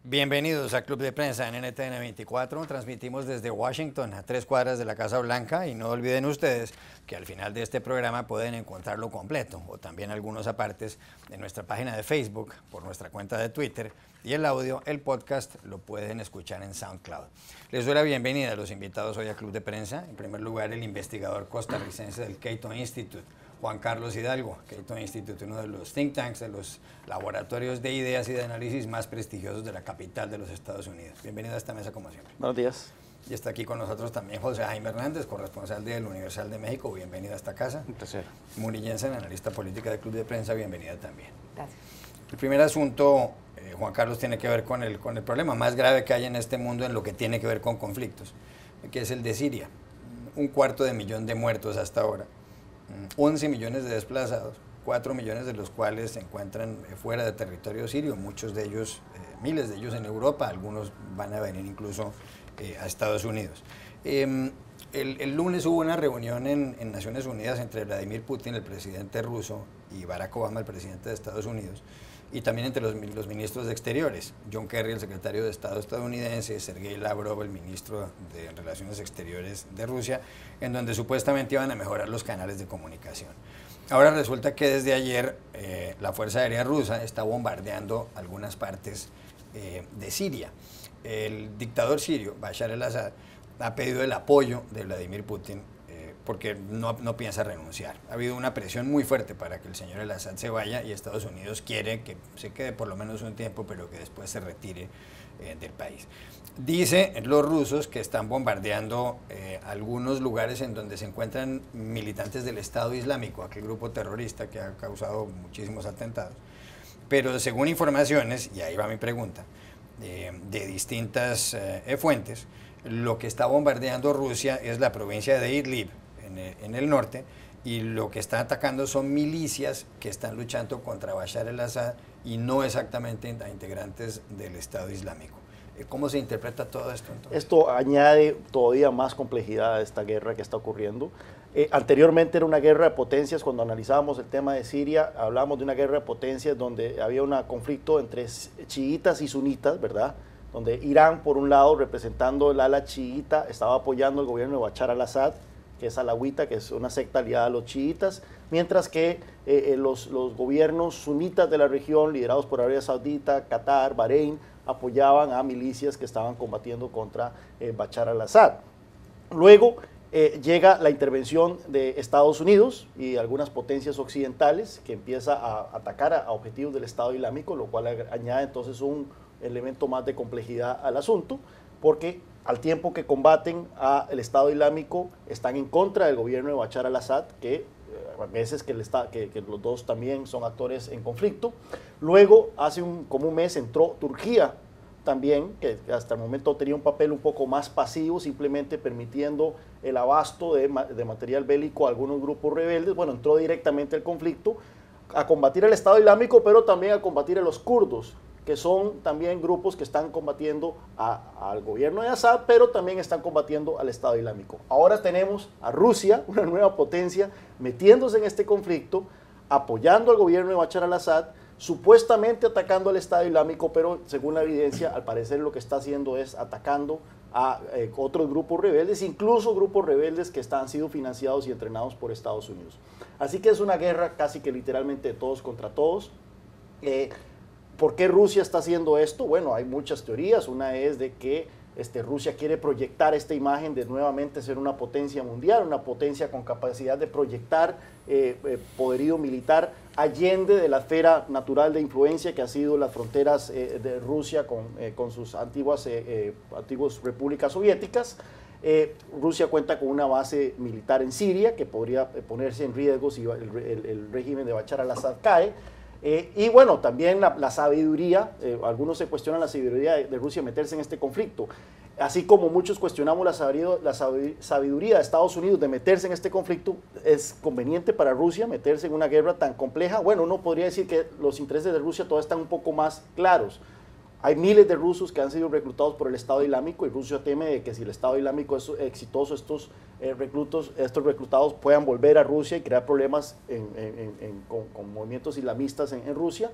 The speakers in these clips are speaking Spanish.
Bienvenidos a Club de Prensa en NTN 24. Transmitimos desde Washington, a 3 cuadras de la Casa Blanca, y no olviden ustedes que al final de este programa pueden encontrarlo completo o también algunos apartes en nuestra página de Facebook, por nuestra cuenta de Twitter, y el audio, el podcast, lo pueden escuchar en SoundCloud. Les doy la bienvenida a los invitados hoy a Club de Prensa. En primer lugar, el investigador costarricense del Cato Institute, Juan Carlos Hidalgo. Cato Institute, uno de los think tanks, de los laboratorios de ideas y de análisis más prestigiosos de la capital de los Estados Unidos. Bienvenido a esta mesa como siempre. Buenos días. Y está aquí con nosotros también José Jaime Hernández, corresponsal del Universal de México. Bienvenido a esta casa. Un placer. Muri Jensen, analista política del Club de Prensa. Bienvenida también. Gracias. El primer asunto, Juan Carlos, tiene que ver con el problema más grave que hay en este mundo en lo que tiene que ver con conflictos, que es el de Siria. 250.000 de muertos hasta ahora, 11 millones de desplazados, 4 millones de los cuales se encuentran fuera de territorio sirio, muchos de ellos, miles de ellos en Europa, algunos van a venir incluso a Estados Unidos. El lunes hubo una reunión en Naciones Unidas entre Vladimir Putin, el presidente ruso, y Barack Obama, el presidente de Estados Unidos, y también entre los ministros de Exteriores, John Kerry, el secretario de Estado estadounidense, Sergei Lavrov, el ministro de Relaciones Exteriores de Rusia, en donde supuestamente iban a mejorar los canales de comunicación. Ahora resulta que desde ayer la Fuerza Aérea Rusa está bombardeando algunas partes de Siria. El dictador sirio, Bashar al-Assad, ha pedido el apoyo de Vladimir Putin porque no piensa renunciar. Ha habido una presión muy fuerte para que el señor al-Assad se vaya, y Estados Unidos quiere que se quede por lo menos un tiempo, pero que después se retire del país. Dice los rusos que están bombardeando algunos lugares en donde se encuentran militantes del Estado Islámico, aquel grupo terrorista que ha causado muchísimos atentados. Pero según informaciones, y ahí va mi pregunta, de distintas fuentes, lo que está bombardeando Rusia es la provincia de Idlib, en el norte, y lo que está atacando son milicias que están luchando contra Bashar al-Assad y no exactamente a integrantes del Estado Islámico. ¿Cómo se interpreta todo esto entonces? Esto añade todavía más complejidad a esta guerra que está ocurriendo. Anteriormente era una guerra de potencias. Cuando analizábamos el tema de Siria, hablábamos de una guerra de potencias donde había un conflicto entre chiitas y sunitas, ¿verdad? Donde Irán, por un lado, representando el ala chiita, estaba apoyando el gobierno de Bashar al-Assad, que es alawita, que es una secta aliada a los chiitas, mientras que los gobiernos sunitas de la región, liderados por Arabia Saudita, Qatar, Bahrein, apoyaban a milicias que estaban combatiendo contra Bashar al-Assad. Luego llega la intervención de Estados Unidos y algunas potencias occidentales, que empieza a atacar a objetivos del Estado Islámico, lo cual añade entonces un elemento más de complejidad al asunto, porque al tiempo que combaten al Estado Islámico, están en contra del gobierno de Bashar al-Assad, que a veces que los dos también son actores en conflicto. Luego, hace como un mes, entró Turquía también, que hasta el momento tenía un papel un poco más pasivo, simplemente permitiendo el abasto de material bélico a algunos grupos rebeldes. Bueno, entró directamente al conflicto a combatir al Estado Islámico, pero también a combatir a los kurdos, que son también grupos que están combatiendo al gobierno de Assad, pero también están combatiendo al Estado Islámico. Ahora tenemos a Rusia, una nueva potencia, metiéndose en este conflicto, apoyando al gobierno de Bashar al-Assad, supuestamente atacando al Estado Islámico, pero según la evidencia, al parecer lo que está haciendo es atacando a otros grupos rebeldes, incluso grupos rebeldes que han sido financiados y entrenados por Estados Unidos. Así que es una guerra casi que literalmente de todos contra todos. ¿Por qué Rusia está haciendo esto? Bueno, hay muchas teorías. Una es de que Rusia quiere proyectar esta imagen de nuevamente ser una potencia mundial, una potencia con capacidad de proyectar poderío militar allende de la esfera natural de influencia que ha sido las fronteras de Rusia con sus antiguas repúblicas soviéticas. Rusia cuenta con una base militar en Siria que podría ponerse en riesgo si el régimen de Bashar al-Assad cae. Y bueno, también la sabiduría, algunos se cuestionan la sabiduría de Rusia meterse en este conflicto, así como muchos cuestionamos la sabiduría de Estados Unidos de meterse en este conflicto. ¿Es conveniente para Rusia meterse en una guerra tan compleja? Bueno, uno podría decir que los intereses de Rusia todavía están un poco más claros. Hay miles de rusos que han sido reclutados por el Estado Islámico y Rusia teme de que si el Estado Islámico es exitoso, estos reclutados puedan volver a Rusia y crear problemas con movimientos islamistas en Rusia.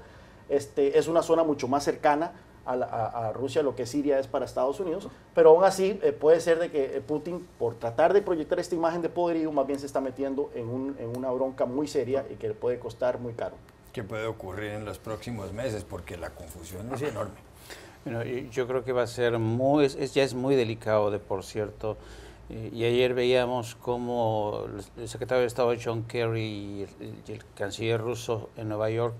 Es una zona mucho más cercana a Rusia, lo que Siria es para Estados Unidos, pero aún así puede ser de que Putin, por tratar de proyectar esta imagen de poderío, más bien se está metiendo en una bronca muy seria y que le puede costar muy caro. ¿Qué puede ocurrir en los próximos meses? Porque la confusión es enorme. Bueno, yo creo que va a ser ya es muy delicado de por cierto, y ayer veíamos cómo el secretario de Estado John Kerry y el canciller ruso en Nueva York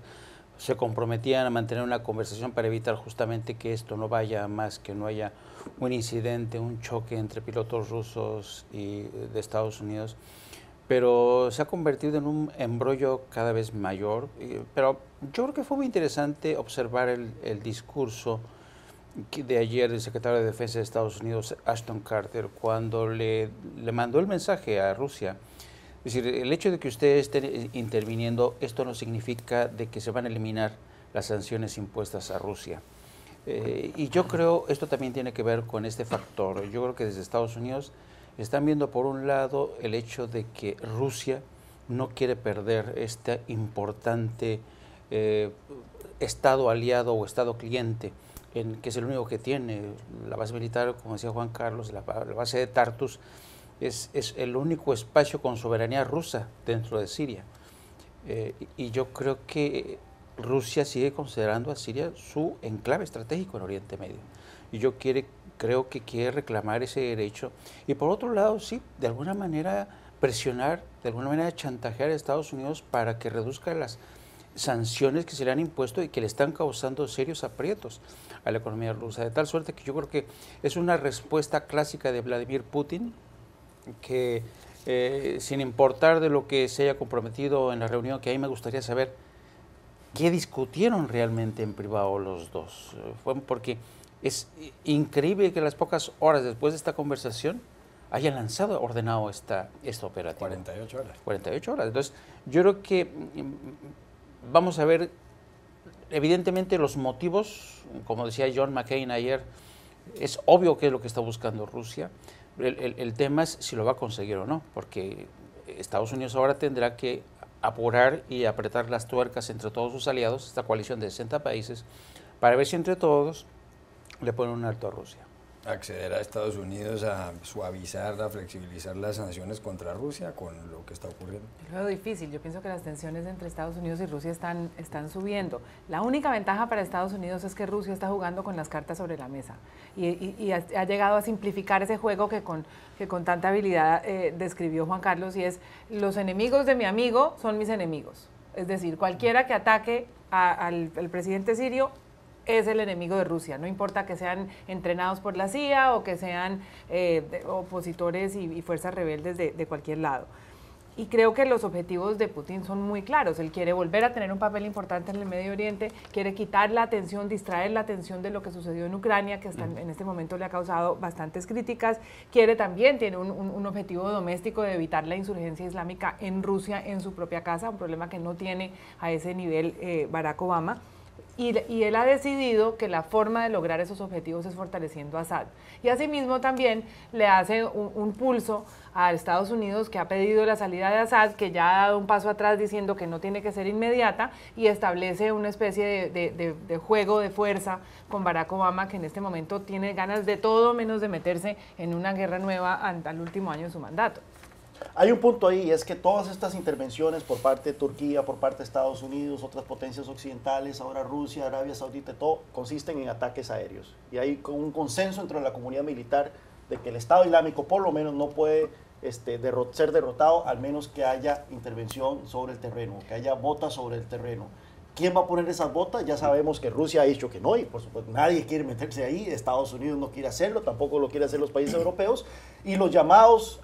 se comprometían a mantener una conversación para evitar justamente que esto no vaya a más, que no haya un incidente, un choque entre pilotos rusos y de Estados Unidos, pero se ha convertido en un embrollo cada vez mayor, pero yo creo que fue muy interesante observar el discurso de ayer el secretario de Defensa de Estados Unidos, Ashton Carter, cuando le mandó el mensaje a Rusia. Es decir, el hecho de que ustedes estén interviniendo, esto no significa de que se van a eliminar las sanciones impuestas a Rusia. Y yo creo, esto también tiene que ver con este factor. Yo creo que desde Estados Unidos están viendo por un lado el hecho de que Rusia no quiere perder este importante Estado aliado o Estado cliente, que es el único que tiene. La base militar, como decía Juan Carlos, la base de Tartus, es el único espacio con soberanía rusa dentro de Siria. Y yo creo que Rusia sigue considerando a Siria su enclave estratégico en Oriente Medio. Y creo que quiere reclamar ese derecho. Y por otro lado, sí, de alguna manera presionar, de alguna manera chantajear a Estados Unidos para que reduzca las sanciones que se le han impuesto y que le están causando serios aprietos a la economía rusa, de tal suerte que yo creo que es una respuesta clásica de Vladimir Putin, que sin importar de lo que se haya comprometido en la reunión, que a mí me gustaría saber qué discutieron realmente en privado los dos, porque es increíble que las pocas horas después de esta conversación hayan ordenado esta operativa. 48 horas. 48 horas. Entonces, yo creo que vamos a ver, evidentemente, los motivos, como decía John McCain ayer, es obvio qué es lo que está buscando Rusia. El tema es si lo va a conseguir o no, porque Estados Unidos ahora tendrá que apurar y apretar las tuercas entre todos sus aliados, esta coalición de 60 países, para ver si entre todos le ponen un alto a Rusia. Acceder a Estados Unidos a suavizar, a flexibilizar las sanciones contra Rusia con lo que está ocurriendo. Yo lo veo difícil. Yo pienso que las tensiones entre Estados Unidos y Rusia están subiendo. La única ventaja para Estados Unidos es que Rusia está jugando con las cartas sobre la mesa y ha llegado a simplificar ese juego que con tanta habilidad describió Juan Carlos, y es: los enemigos de mi amigo son mis enemigos. Es decir, cualquiera que ataque al presidente sirio es el enemigo de Rusia, no importa que sean entrenados por la CIA o que sean opositores y fuerzas rebeldes de cualquier lado. Y creo que los objetivos de Putin son muy claros. Él quiere volver a tener un papel importante en el Medio Oriente, quiere quitar la atención, distraer la atención de lo que sucedió en Ucrania, que en este momento le ha causado bastantes críticas. Tiene un objetivo doméstico de evitar la insurgencia islámica en Rusia, en su propia casa, un problema que no tiene a ese nivel Barack Obama. Y él ha decidido que la forma de lograr esos objetivos es fortaleciendo a Assad. Y asimismo también le hace un pulso a Estados Unidos, que ha pedido la salida de Assad, que ya ha dado un paso atrás diciendo que no tiene que ser inmediata, y establece una especie de juego de fuerza con Barack Obama, que en este momento tiene ganas de todo menos de meterse en una guerra nueva al último año de su mandato. Hay un punto ahí, y es que todas estas intervenciones por parte de Turquía, por parte de Estados Unidos, otras potencias occidentales, ahora Rusia, Arabia Saudita, todo consisten en ataques aéreos. Y hay un consenso entre la comunidad militar de que el Estado Islámico por lo menos no puede ser derrotado, al menos que haya intervención sobre el terreno, que haya botas sobre el terreno. ¿Quién va a poner esas botas? Ya sabemos que Rusia ha dicho que no, y por supuesto nadie quiere meterse ahí, Estados Unidos no quiere hacerlo, tampoco lo quieren hacer los países europeos, y los llamados,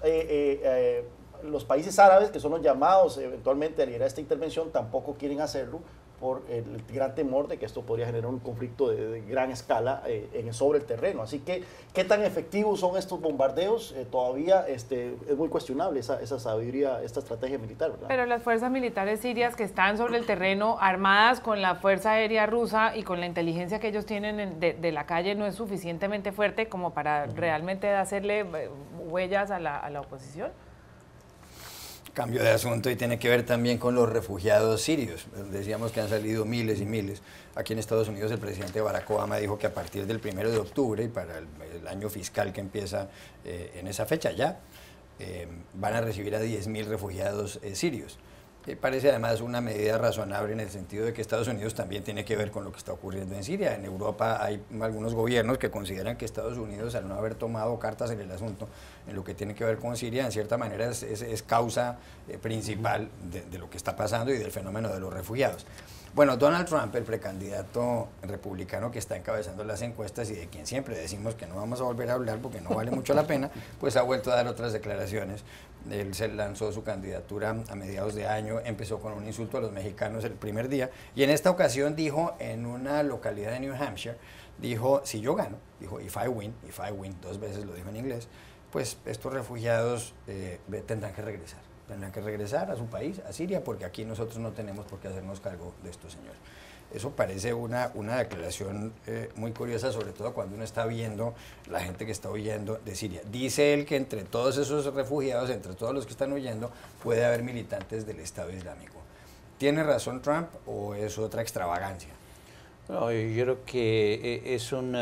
los países árabes, que son los llamados eventualmente a liderar esta intervención, tampoco quieren hacerlo, por el gran temor de que esto podría generar un conflicto de gran escala sobre el terreno. Así que, ¿qué tan efectivos son estos bombardeos? Todavía es muy cuestionable esa sabiduría, esta estrategia militar, ¿verdad? Pero las fuerzas militares sirias que están sobre el terreno, armadas con la fuerza aérea rusa y con la inteligencia que ellos tienen de la calle, no es suficientemente fuerte como para realmente hacerle huellas a la oposición. Cambio de asunto y tiene que ver también con los refugiados sirios. Decíamos que han salido miles y miles. Aquí en Estados Unidos el presidente Barack Obama dijo que a partir del 1 de octubre y para el año fiscal que empieza en esa fecha ya, van a recibir a 10.000 refugiados sirios. Parece además una medida razonable en el sentido de que Estados Unidos también tiene que ver con lo que está ocurriendo en Siria. En Europa hay algunos gobiernos que consideran que Estados Unidos, al no haber tomado cartas en el asunto, en lo que tiene que ver con Siria, en cierta manera es causa principal de lo que está pasando y del fenómeno de los refugiados. Bueno, Donald Trump, el precandidato republicano que está encabezando las encuestas y de quien siempre decimos que no vamos a volver a hablar porque no vale mucho la pena, pues ha vuelto a dar otras declaraciones. Él se lanzó su candidatura a mediados de año, empezó con un insulto a los mexicanos el primer día y en esta ocasión dijo en una localidad de New Hampshire, dijo, si yo gano, dijo, if I win, 2 veces lo dijo en inglés, pues estos refugiados tendrán que regresar a su país, a Siria, porque aquí nosotros no tenemos por qué hacernos cargo de estos señores. Eso parece una declaración muy curiosa, sobre todo cuando uno está viendo la gente que está huyendo de Siria. Dice él que entre todos esos refugiados, entre todos los que están huyendo, puede haber militantes del Estado Islámico. ¿Tiene razón Trump o es otra extravagancia? No, yo creo que es un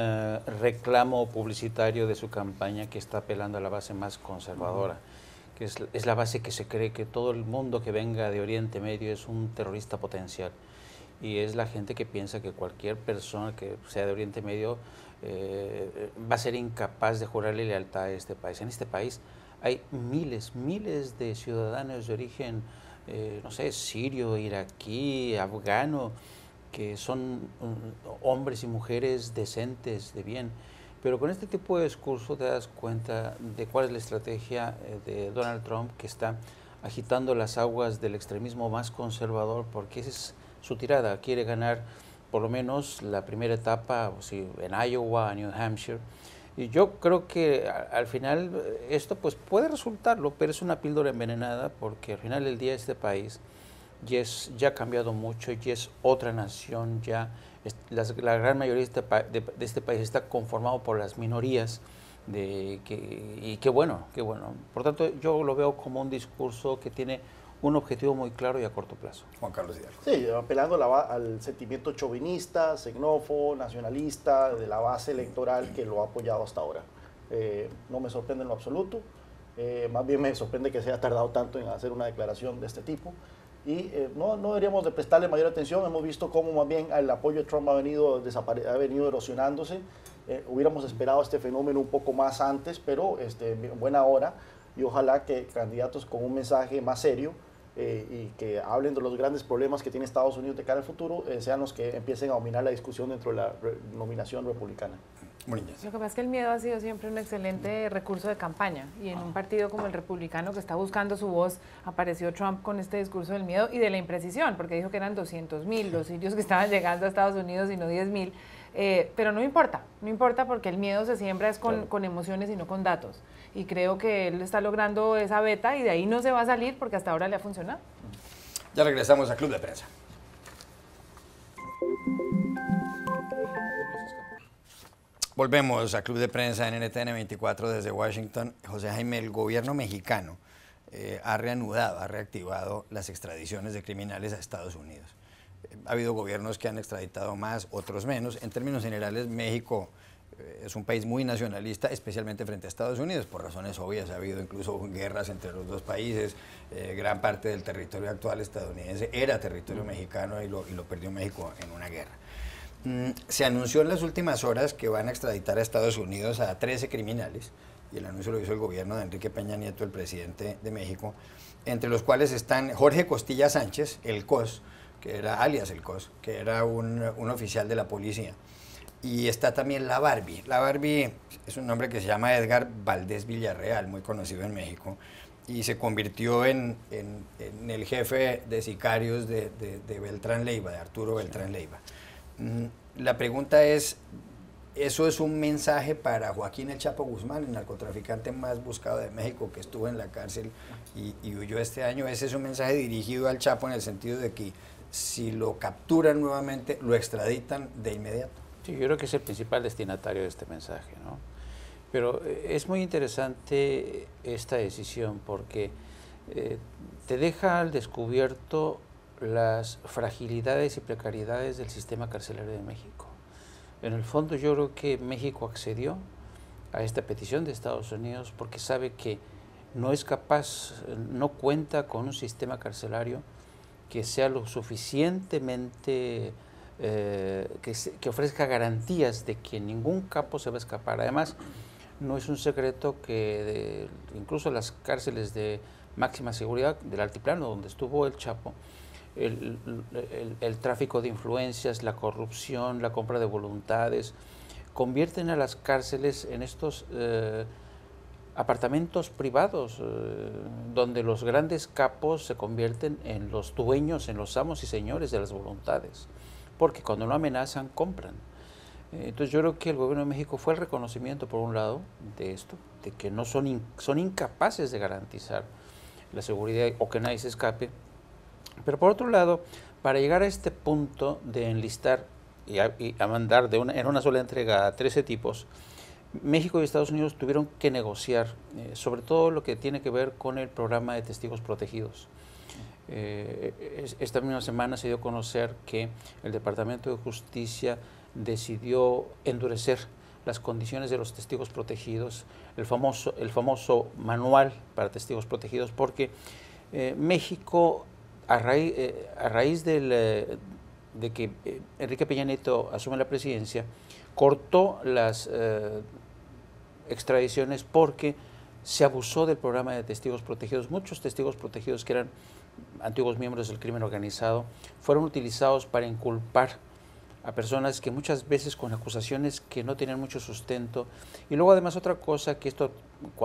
reclamo publicitario de su campaña que está apelando a la base más conservadora, que es la base que se cree que todo el mundo que venga de Oriente Medio es un terrorista potencial. Y es la gente que piensa que cualquier persona que sea de Oriente Medio va a ser incapaz de jurarle lealtad a este país. En este país hay miles de ciudadanos de origen, no sé, sirio, iraquí, afgano, que son hombres y mujeres decentes, de bien. Pero con este tipo de discurso te das cuenta de cuál es la estrategia de Donald Trump, que está agitando las aguas del extremismo más conservador, porque ese es su tirada. Quiere ganar por lo menos la primera etapa, o sea, en Iowa, New Hampshire. Y yo creo que al final esto pues puede resultarlo, pero es una píldora envenenada, porque al final del día este país ya ha cambiado mucho, ya es otra nación, ya la gran mayoría de este país está conformado por las minorías, y qué bueno. Por tanto, yo lo veo como un discurso que tiene un objetivo muy claro y a corto plazo. Juan Carlos Hidalgo. Sí, apelando al sentimiento chauvinista, xenófobo, nacionalista, de la base electoral que lo ha apoyado hasta ahora. No me sorprende en lo absoluto, más bien me sorprende que se haya tardado tanto en hacer una declaración de este tipo. Y no deberíamos de prestarle mayor atención. Hemos visto cómo más bien el apoyo de Trump ha venido erosionándose. Hubiéramos esperado este fenómeno un poco más antes, pero en buena hora, y ojalá que candidatos con un mensaje más serio y que hablen de los grandes problemas que tiene Estados Unidos de cara al futuro, sean los que empiecen a dominar la discusión dentro de la nominación republicana. Lo que pasa es que el miedo ha sido siempre un excelente recurso de campaña, y en un partido como el republicano que está buscando su voz, apareció Trump con este discurso del miedo y de la imprecisión, porque dijo que eran 200.000 los sirios que estaban llegando a Estados Unidos y no 10.000, pero no importa porque el miedo se siembra es con emociones y no con datos, y creo que él está logrando esa beta y de ahí no se va a salir porque hasta ahora le ha funcionado. Ya regresamos a Club de Prensa. Volvemos a Club de Prensa en NTN 24 desde Washington. José Jaime, el gobierno mexicano ha reactivado las extradiciones de criminales a Estados Unidos. Ha habido gobiernos que han extraditado más, otros menos. En términos generales, México es un país muy nacionalista, especialmente frente a Estados Unidos, por razones obvias. Ha habido incluso guerras entre los dos países. Gran parte del territorio actual estadounidense era territorio mexicano y lo perdió México en una guerra. Se anunció en las últimas horas que van a extraditar a Estados Unidos a 13 criminales, y el anuncio lo hizo el gobierno de Enrique Peña Nieto, el presidente de México, entre los cuales están Jorge Costilla Sánchez, el COS, que era alias el COS, que era un oficial de la policía, y está también la Barbie. La Barbie es un hombre que se llama Edgar Valdés Villarreal, muy conocido en México, y se convirtió en el jefe de sicarios de Beltrán Leiva, de Arturo Beltrán Leiva. La pregunta es, ¿eso es un mensaje para Joaquín El Chapo Guzmán, el narcotraficante más buscado de México, que estuvo en la cárcel y huyó este año? ¿Ese es un mensaje dirigido al Chapo en el sentido de que si lo capturan nuevamente, lo extraditan de inmediato? Sí, yo creo que es el principal destinatario de este mensaje, ¿no? Pero es muy interesante esta decisión porque te deja al descubierto las fragilidades y precariedades del sistema carcelario de México. En el fondo yo creo que México accedió a esta petición de Estados Unidos porque sabe que no es capaz, no cuenta con un sistema carcelario que sea lo suficientemente, que ofrezca garantías de que ningún capo se va a escapar. Además, no es un secreto que incluso las cárceles de máxima seguridad del altiplano donde estuvo el Chapo, el tráfico de influencias, la corrupción, la compra de voluntades, convierten a las cárceles en estos apartamentos privados, donde los grandes capos se convierten en los dueños, en los amos y señores de las voluntades, porque cuando no amenazan, compran. Entonces yo creo que el gobierno de México fue el reconocimiento, por un lado, de esto, de que no son incapaces de garantizar la seguridad o que nadie se escape, pero por otro lado, para llegar a este punto de enlistar y a mandar en una sola entrega a 13 tipos, México y Estados Unidos tuvieron que negociar, sobre todo lo que tiene que ver con el programa de testigos protegidos. Esta misma semana se dio a conocer que el Departamento de Justicia decidió endurecer las condiciones de los testigos protegidos, el famoso manual para testigos protegidos, porque México, a raíz de que Enrique Peña Nieto asume la presidencia, cortó las extradiciones porque se abusó del programa de testigos protegidos. Muchos testigos protegidos que eran antiguos miembros del crimen organizado fueron utilizados para inculpar a personas que muchas veces con acusaciones que no tenían mucho sustento. Y luego además otra cosa, que esto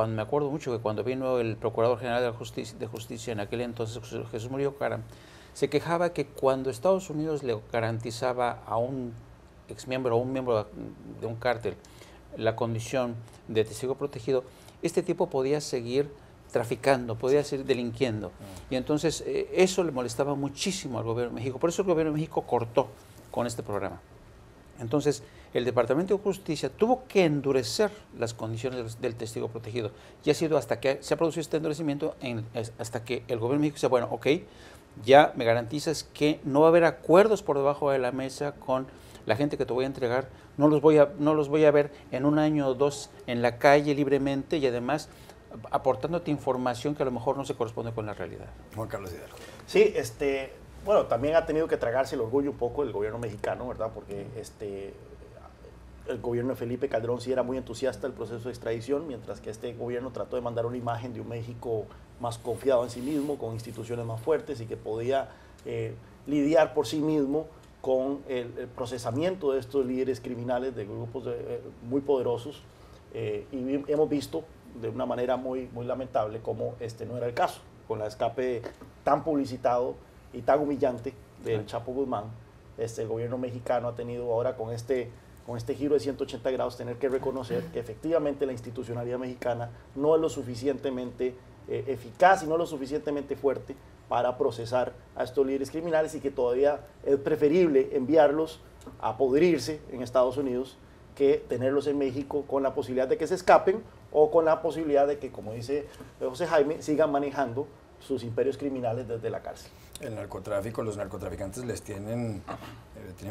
me acuerdo mucho que cuando vino el Procurador General de Justicia en aquel entonces, Jesús Murillo Caram, se quejaba que cuando Estados Unidos le garantizaba a un exmiembro o un miembro de un cártel la condición de testigo protegido, este tipo podía seguir traficando, podía seguir delinquiendo. Y entonces eso le molestaba muchísimo al gobierno de México. Por eso el gobierno de México cortó con este programa. Entonces, el Departamento de Justicia tuvo que endurecer las condiciones del testigo protegido. Y ha sido hasta que se ha producido este endurecimiento, hasta que el gobierno de México dice, bueno, ok, ya me garantizas que no va a haber acuerdos por debajo de la mesa con la gente que te voy a entregar, no los voy a ver en un año o dos en la calle libremente y además aportándote información que a lo mejor no se corresponde con la realidad. Juan Carlos Hidalgo. Sí, bueno, también ha tenido que tragarse el orgullo un poco el gobierno mexicano, ¿verdad? Porque el gobierno de Felipe Calderón sí era muy entusiasta del proceso de extradición, mientras que este gobierno trató de mandar una imagen de un México más confiado en sí mismo, con instituciones más fuertes y que podía lidiar por sí mismo con el procesamiento de estos líderes criminales de grupos muy poderosos. Y hemos visto de una manera muy lamentable cómo no era el caso, con el escape tan publicitado y tan humillante del Chapo Guzmán. El gobierno mexicano ha tenido ahora con este giro de 180 grados tener que reconocer que efectivamente la institucionalidad mexicana no es lo suficientemente eficaz y no es lo suficientemente fuerte para procesar a estos líderes criminales y que todavía es preferible enviarlos a podrirse en Estados Unidos que tenerlos en México con la posibilidad de que se escapen o con la posibilidad de que, como dice José Jaime, sigan manejando sus imperios criminales desde la cárcel. El narcotráfico, los narcotraficantes les tienen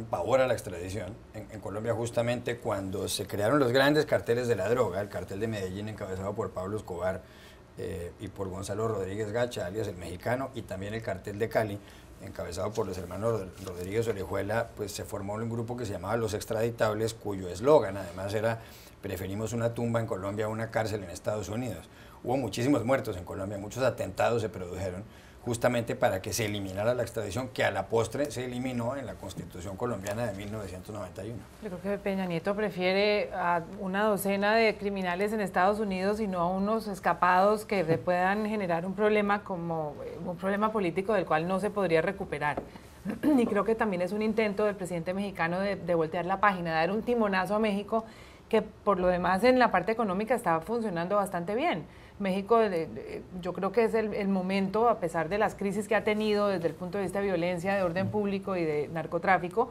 pavor a la extradición. En Colombia, justamente cuando se crearon los grandes carteles de la droga, el cartel de Medellín encabezado por Pablo Escobar y por Gonzalo Rodríguez Gacha, alias el mexicano, y también el cartel de Cali, encabezado por los hermanos Rodríguez Orejuela, pues se formó un grupo que se llamaba Los Extraditables, cuyo eslogan además era: preferimos una tumba en Colombia a una cárcel en Estados Unidos. Hubo muchísimos muertos en Colombia, muchos atentados se produjeron justamente para que se eliminara la extradición, que a la postre se eliminó en la Constitución colombiana de 1991. Yo creo que Peña Nieto prefiere a una docena de criminales en Estados Unidos y no a unos escapados que le puedan generar un problema como un problema político del cual no se podría recuperar. Y creo que también es un intento del presidente mexicano de voltear la página, de dar un timonazo a México, que por lo demás en la parte económica está funcionando bastante bien. México, yo creo que es el momento, a pesar de las crisis que ha tenido desde el punto de vista de violencia, de orden público y de narcotráfico,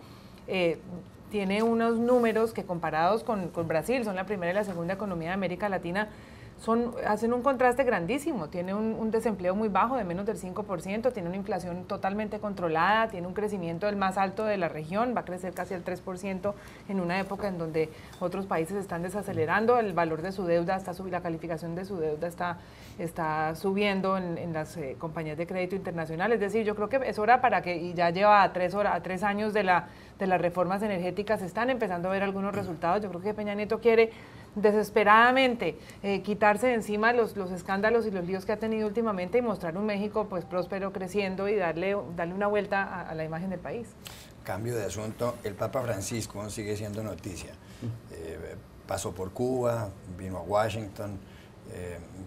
tiene unos números que comparados con Brasil, son la primera y la segunda economía de América Latina, hacen un contraste grandísimo. Tiene un desempleo muy bajo, de menos del 5%, tiene una inflación totalmente controlada, tiene un crecimiento del más alto de la región, va a crecer casi al 3% en una época en donde otros países están desacelerando, el valor de su deuda está subiendo, la calificación de su deuda está subiendo en las compañías de crédito internacional. Es decir, yo creo que es hora para que, y ya lleva a 3 años de las reformas energéticas, se están empezando a ver algunos resultados. Yo creo que Peña Nieto quiere desesperadamente quitarse de encima los escándalos y los líos que ha tenido últimamente y mostrar un México pues próspero, creciendo y darle una vuelta a la imagen del país. Cambio de asunto, el Papa Francisco sigue siendo noticia. Pasó por Cuba, vino a Washington,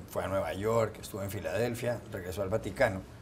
fue a Nueva York, estuvo en Filadelfia, regresó al Vaticano.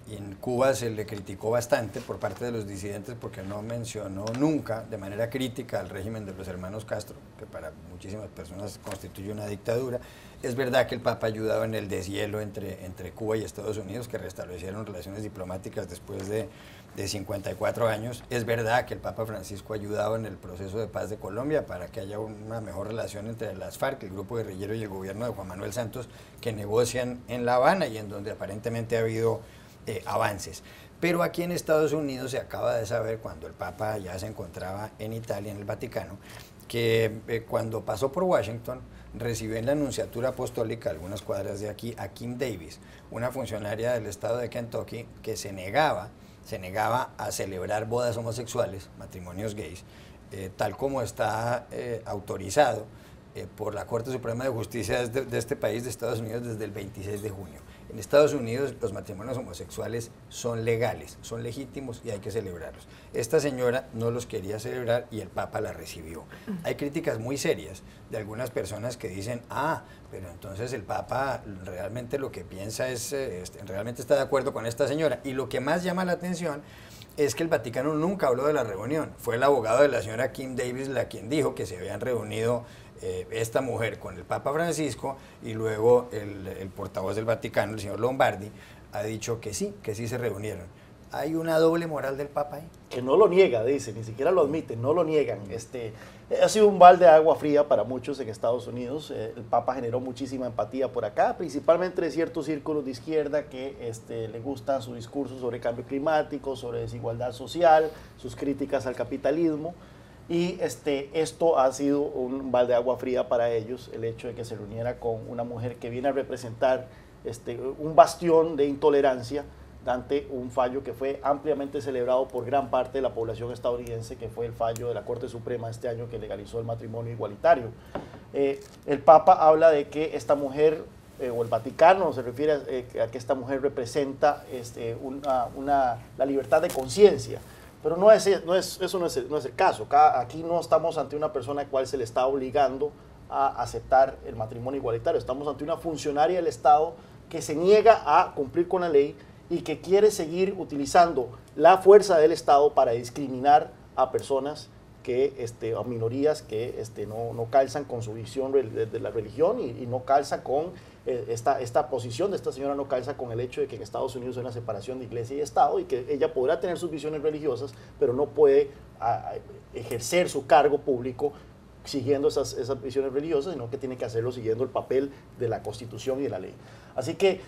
Y en Cuba se le criticó bastante por parte de los disidentes porque no mencionó nunca de manera crítica al régimen de los hermanos Castro, que para muchísimas personas constituye una dictadura. Es verdad que el Papa ayudaba en el deshielo entre Cuba y Estados Unidos, que restablecieron relaciones diplomáticas después de 54 años. Es verdad que el Papa Francisco ha ayudado en el proceso de paz de Colombia para que haya una mejor relación entre las FARC, el grupo guerrillero, y el gobierno de Juan Manuel Santos, que negocian en La Habana y en donde aparentemente ha habido avances. Pero aquí en Estados Unidos se acaba de saber, cuando el Papa ya se encontraba en Italia, en el Vaticano, que cuando pasó por Washington recibió en la Nunciatura Apostólica, algunas cuadras de aquí, a Kim Davis, una funcionaria del estado de Kentucky que se negaba a celebrar bodas homosexuales, matrimonios gays, tal como está autorizado por la Corte Suprema de Justicia de este país, de Estados Unidos, desde el 26 de junio. En Estados Unidos los matrimonios homosexuales son legales, son legítimos y hay que celebrarlos. Esta señora no los quería celebrar y el Papa la recibió. Hay críticas muy serias de algunas personas que dicen, pero entonces el Papa realmente lo que piensa es, realmente está de acuerdo con esta señora. Y lo que más llama la atención es que el Vaticano nunca habló de la reunión. Fue el abogado de la señora Kim Davis quien dijo que se habían reunido esta mujer con el Papa Francisco, y luego el portavoz del Vaticano, el señor Lombardi, ha dicho que sí se reunieron. ¿Hay una doble moral del Papa ahí? Que no lo niega, dice, ni siquiera lo admite, no lo niegan. Ha sido un balde de agua fría para muchos en Estados Unidos. El Papa generó muchísima empatía por acá, principalmente de ciertos círculos de izquierda que le gustan sus discursos sobre cambio climático, sobre desigualdad social, sus críticas al capitalismo. Y esto ha sido un balde de agua fría para ellos, el hecho de que se reuniera con una mujer que viene a representar un bastión de intolerancia ante un fallo que fue ampliamente celebrado por gran parte de la población estadounidense, que fue el fallo de la Corte Suprema este año que legalizó el matrimonio igualitario. El Papa habla de que esta mujer, o el Vaticano se refiere a que esta mujer representa la libertad de conciencia. Pero eso no es el caso. Aquí no estamos ante una persona a la cual se le está obligando a aceptar el matrimonio igualitario. Estamos ante una funcionaria del Estado que se niega a cumplir con la ley y que quiere seguir utilizando la fuerza del Estado para discriminar a personas a minorías que no calzan con su visión de la religión y no calza con esta posición de esta señora, no calza con el hecho de que en Estados Unidos hay una separación de iglesia y Estado y que ella podrá tener sus visiones religiosas, pero no puede ejercer su cargo público siguiendo esas visiones religiosas, sino que tiene que hacerlo siguiendo el papel de la Constitución y de la ley. Así que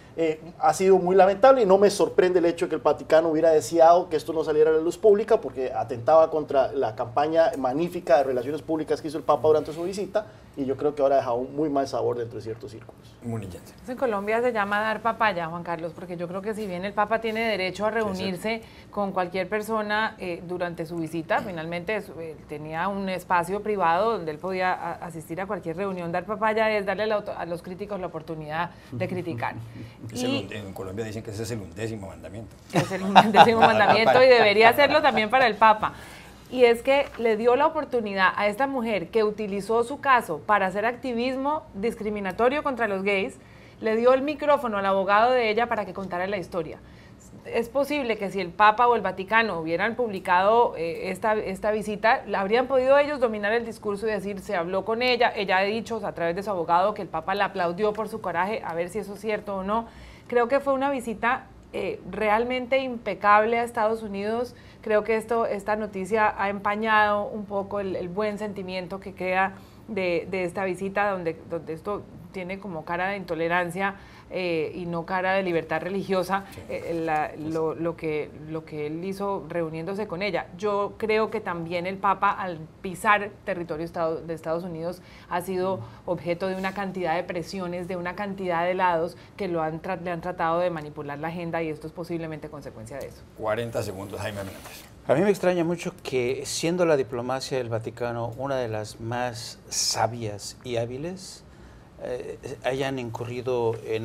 ha sido muy lamentable y no me sorprende el hecho de que el Vaticano hubiera deseado que esto no saliera a la luz pública, porque atentaba contra la campaña magnífica de relaciones públicas que hizo el Papa durante su visita, y yo creo que ahora ha dejado un muy mal sabor dentro de ciertos círculos. En Colombia se llama dar papaya, Juan Carlos, porque yo creo que si bien el Papa tiene derecho a reunirse con cualquier persona durante su visita, finalmente tenía un espacio privado donde él podía asistir a cualquier reunión. Dar papaya es darle a los críticos la oportunidad de criticar. En Colombia dicen que ese es el 11º mandamiento. Es el 11º mandamiento y debería hacerlo también para el Papa. Y es que le dio la oportunidad a esta mujer que utilizó su caso para hacer activismo discriminatorio contra los gays, le dio el micrófono al abogado de ella para que contara la historia. Es posible que si el Papa o el Vaticano hubieran publicado esta visita, habrían podido ellos dominar el discurso y decir, se habló con ella ha dicho a través de su abogado que el Papa la aplaudió por su coraje, a ver si eso es cierto o no. Creo que fue una visita realmente impecable a Estados Unidos. Creo que esta noticia ha empañado un poco el buen sentimiento que queda de esta visita, donde esto tiene como cara de intolerancia y no cara de libertad religiosa, lo que él hizo reuniéndose con ella. Yo creo que también el Papa, al pisar territorio de Estados Unidos, ha sido objeto de una cantidad de presiones, de una cantidad de lados que le han tratado de manipular la agenda, y esto es posiblemente consecuencia de eso. 40 segundos, Jaime Hernández. A mí me extraña mucho que, siendo la diplomacia del Vaticano una de las más sabias y hábiles, hayan incurrido en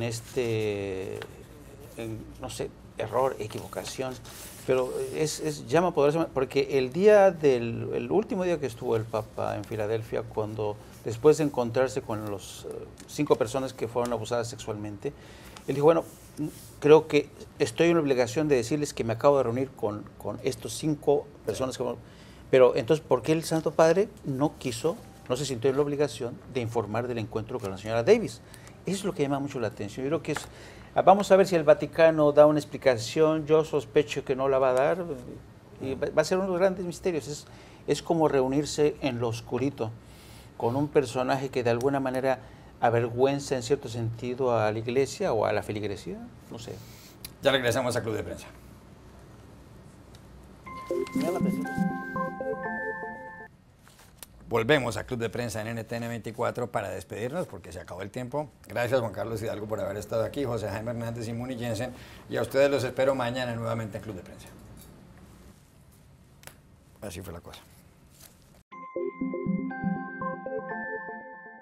no sé, error, equivocación, pero llama poderosamente, porque el último día que estuvo el Papa en Filadelfia, cuando después de encontrarse con los 5 personas que fueron abusadas sexualmente, él dijo, bueno, creo que estoy en la obligación de decirles que me acabo de reunir con estos 5 personas, pero entonces, ¿por qué el Santo Padre no se sintió en la obligación de informar del encuentro con la señora Davis? Eso es lo que llama mucho la atención. Yo creo que vamos a ver si el Vaticano da una explicación. Yo sospecho que no la va a dar, y va a ser uno de los grandes misterios. Es como reunirse en lo oscurito con un personaje que de alguna manera avergüenza en cierto sentido a la Iglesia o a la feligresía, no sé. Ya regresamos a Club de Prensa. Volvemos a Club de Prensa en NTN 24 para despedirnos porque se acabó el tiempo. Gracias, Juan Carlos Hidalgo, por haber estado aquí, José Jaime Hernández y Muni Jensen, y a ustedes los espero mañana nuevamente en Club de Prensa. Así fue la cosa.